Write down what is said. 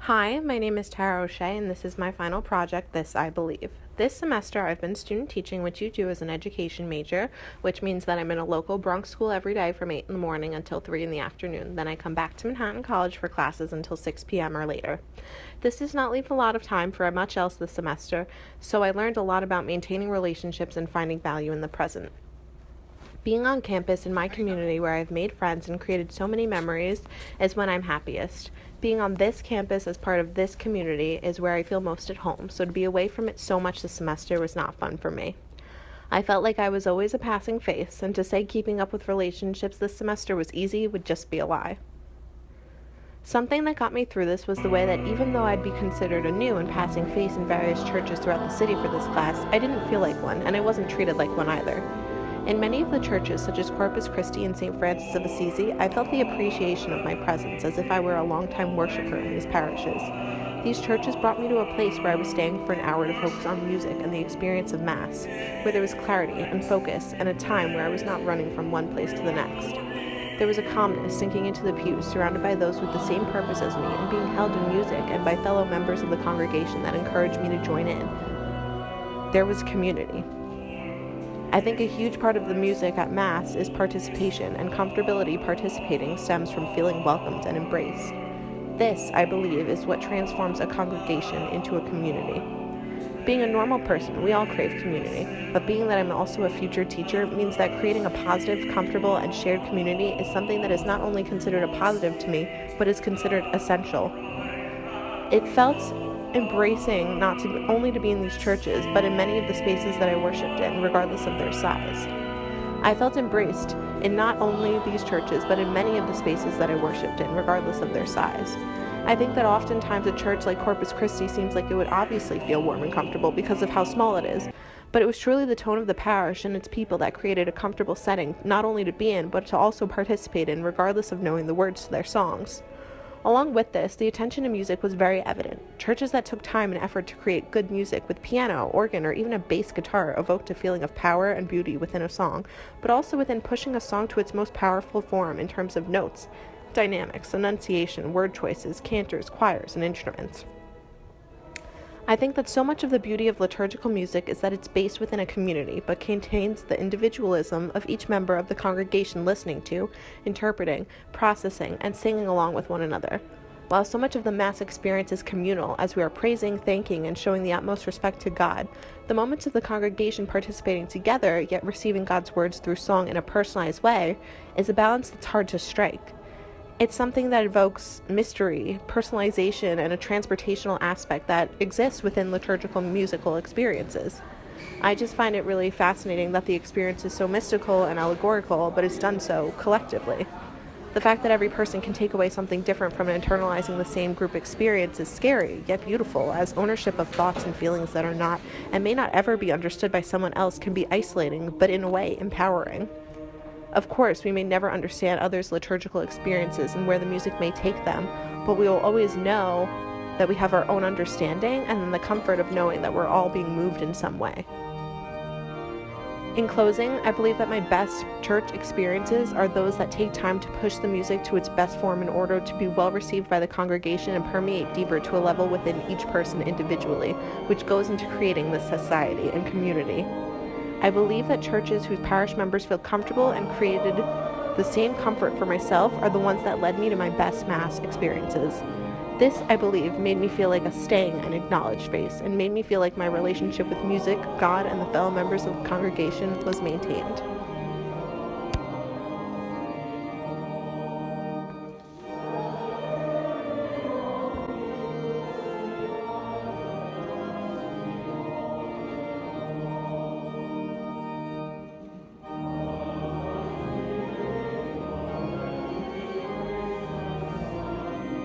Hi, my name is Tara O'Shea, and this is my final project, This I Believe. This semester, I've been student teaching, which you do as an education major, which means that I'm in a local Bronx school every day from 8 in the morning until 3 in the afternoon. Then I come back to Manhattan College for classes until 6 p.m. or later. This does not leave a lot of time for much else this semester, so I learned a lot about maintaining relationships and finding value in the present. Being on campus in my community where I've made friends and created so many memories is when I'm happiest. Being on this campus as part of this community is where I feel most at home, so to be away from it so much this semester was not fun for me. I felt like I was always a passing face, and to say keeping up with relationships this semester was easy would just be a lie. Something that got me through this was the way that even though I'd be considered a new and passing face in various churches throughout the city for this class, I didn't feel like one, and I wasn't treated like one either. In many of the churches, such as Corpus Christi and St. Francis of Assisi, I felt the appreciation of my presence as if I were a longtime worshiper in these parishes. These churches brought me to a place where I was staying for an hour to focus on music and the experience of Mass, where there was clarity and focus and a time where I was not running from one place to the next. There was a calmness sinking into the pews, surrounded by those with the same purpose as me and being held in music and by fellow members of the congregation that encouraged me to join in. There was community. I think a huge part of the music at Mass is participation, and comfortability participating stems from feeling welcomed and embraced. This, I believe, is what transforms a congregation into a community. Being a normal person, we all crave community, but being that I'm also a future teacher means that creating a positive, comfortable, and shared community is something that is not only considered a positive to me, but is considered essential. It felt embracing not to only to be in these churches, but in many of the spaces that I worshipped in, regardless of their size. I felt embraced in not only these churches, but in many of the spaces that I worshipped in, regardless of their size. I think that oftentimes a church like Corpus Christi seems like it would obviously feel warm and comfortable because of how small it is, but it was truly the tone of the parish and its people that created a comfortable setting, not only to be in, but to also participate in, regardless of knowing the words to their songs. Along with this, the attention to music was very evident. Churches that took time and effort to create good music with piano, organ, or even a bass guitar evoked a feeling of power and beauty within a song, but also within pushing a song to its most powerful form in terms of notes, dynamics, enunciation, word choices, cantors, choirs, and instruments. I think that so much of the beauty of liturgical music is that it's based within a community, but contains the individualism of each member of the congregation listening to, interpreting, processing, and singing along with one another. While so much of the Mass experience is communal, as we are praising, thanking, and showing the utmost respect to God, the moments of the congregation participating together, yet receiving God's words through song in a personalized way, is a balance that's hard to strike. It's something that evokes mystery, personalization, and a transportational aspect that exists within liturgical musical experiences. I just find it really fascinating that the experience is so mystical and allegorical, but it's done so collectively. The fact that every person can take away something different from internalizing the same group experience is scary, yet beautiful, as ownership of thoughts and feelings that are not and may not ever be understood by someone else can be isolating, but in a way empowering. Of course, we may never understand others' liturgical experiences and where the music may take them, but we will always know that we have our own understanding and then the comfort of knowing that we're all being moved in some way. In closing, I believe that my best church experiences are those that take time to push the music to its best form in order to be well received by the congregation and permeate deeper to a level within each person individually, which goes into creating this society and community. I believe that churches whose parish members feel comfortable and created the same comfort for myself are the ones that led me to my best Mass experiences. This, I believe, made me feel like a staying and acknowledged face, and made me feel like my relationship with music, God, and the fellow members of the congregation was maintained.